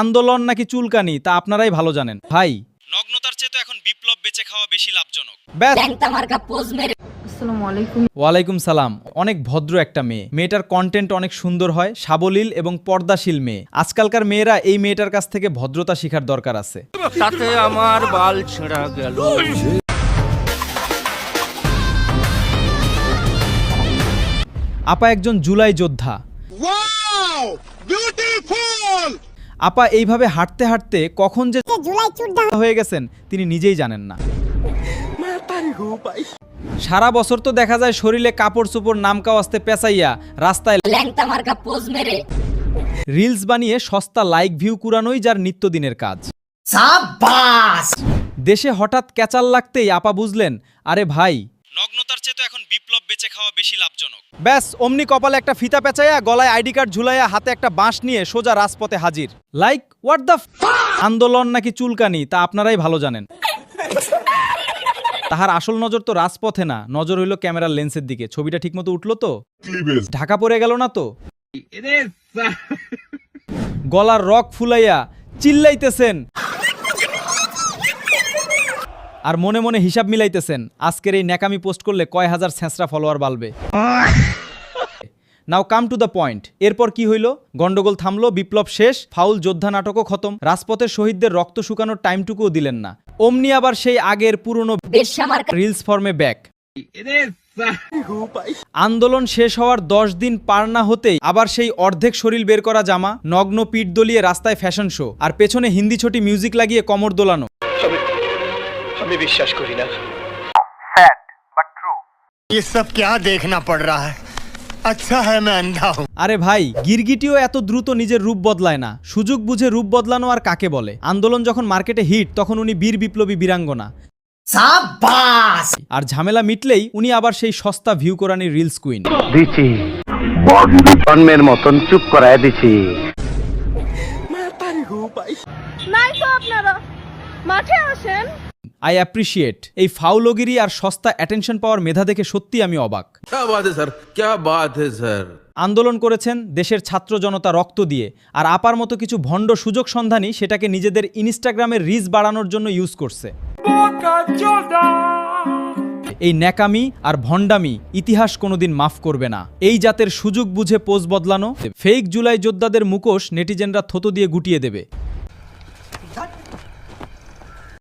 আন্দোলন নাকি চুলকানি তা আপনারাই ভালো জানেন। ভাই, নগ্নতার চেয়ে তো এখন বিপ্লব বেঁচে খাওয়া বেশি লাভজনক। ওয়ালাইকুম সালাম। অনেক ভদ্র একটা মেয়ে, মেয়েটার কন্টেন্ট অনেক সুন্দর হয়, সাবলীল এবং পর্দাশীল মেয়ে। আজকালকার মেয়েরা এই মেয়েটার কাছ থেকে ভদ্রতা শেখার দরকার আছে। তাতে আমার বাল ছেঁড়া গেল। আপা একজন জুলাই যোদ্ধা। আপা এইভাবে হাঁটতে হাঁটতে কখন যে জুলাই যোদ্ধা হয়ে গেছেন তিনি নিজেই জানেন না। সারা বছর তো দেখা যায় শরীরে কাপড় চোপড় নামকা আসতে পেঁচাইয়া রাস্তায় রিলস বানিয়ে সস্তা লাইক ভিউ কুড়ানোই যার নিত্যদিনের কাজ। দেশে হঠাৎ ক্যাচাল লাগতেই আপা বুঝলেন, আরে ভাই, নগ্নতার চেয়ে তো এখন বিপ্লব বেঁচে খাওয়া বেশি লাভজনক। ব্যাস অমনি কপালে একটা ফিতা পেঁচাইয়া, গলায় আইডি কার্ড ঝুলাইয়া, হাতে একটা বাঁশ নিয়ে সোজা রাজপথে হাজির। লাইক হোয়াট দ্য আন্দোলন নাকি চুলকানি তা আপনারাই ভালো জানেন। তাহার আসল নজর তো রাজপথে না, নজর হইল ক্যামেরার লেন্সের দিকে। ছবিটা ঠিকমতো উঠলো তো? ঢাকা পড়ে গেল না তো? গলার রক ফুলাইয়া চিল্লাইতেছেন আর মনে মনে হিসাব মিলাইতেছেন আজকের এই ন্যাকামি পোস্ট করলে কয় হাজার ছেঁচড়া ফলোয়ার বাড়বে। নাও কাম টু দ্য পয়েন্ট। এরপর কি হইল? গন্ডগোল থামলো, বিপ্লব শেষ, ফাউল যোদ্ধা নাটকও খতম। রাজপথের শহীদদের রক্ত শুকানোর টাইমটুকুও দিলেন না। অমনি আবার সেই আগের পুরনো রিলস ফর্মে ব্যাক। আন্দোলন শেষ হওয়ার 10 দিন পার না হতেই আবার সেই অর্ধেক শরীর বের করা জামা, নগ্ন পিঠ দলিয়ে রাস্তায় ফ্যাশন শো, আর পেছনে হিন্দি ছটি মিউজিক লাগিয়ে কোমর দোলানো। আমি বিশ্বাস করি না। Sad but true. ये सब क्या देखना पड़ रहा है? अच्छा है मैं अंधा हूँ। আরে ভাই, গিরগিটিও এত দ্রুত নিজের রূপ বদলায় না। সুযোগ বুঝে রূপ বদলানো আর কাকে বলে? আন্দোলন যখন মার্কেটে হিট তখন উনি বীর বিপ্লবী বীরাঙ্গনা, আর ঝামেলা মিটলেই উনি আবার সেই সস্তা ভিউ করানি রিলস কুইন। দিছি জন্মের মতন চুপ করায় দিছি। নাই তো আপনারা মাঠে আসেন। আই অ্যাপ্রিশিয়েট এই ফাউলগিরি আর সস্তা অ্যাটেনশন পাওয়ার মেধা দেখে সত্যি আমি অবাক। क्या बात है सर, क्या बात है सर। আন্দোলন করেছেন দেশের ছাত্র জনতা রক্ত দিয়ে, আর আপার মতো কিছু ভণ্ড সুযোগ সন্ধানী সেটাকে নিজেদের ইনস্টাগ্রামের রিচ বাড়ানোর জন্য ইউজ করছে। এই ন্যাকামি আর ভণ্ডামি ইতিহাস কোনোদিন মাফ করবে না। এই জাতের সুযোগ বুঝে পোজ বদলানো ফেক জুলাই যোদ্ধাদের মুখোশ নেটিজেনরা থতো দিয়ে গুটিয়ে দেবে।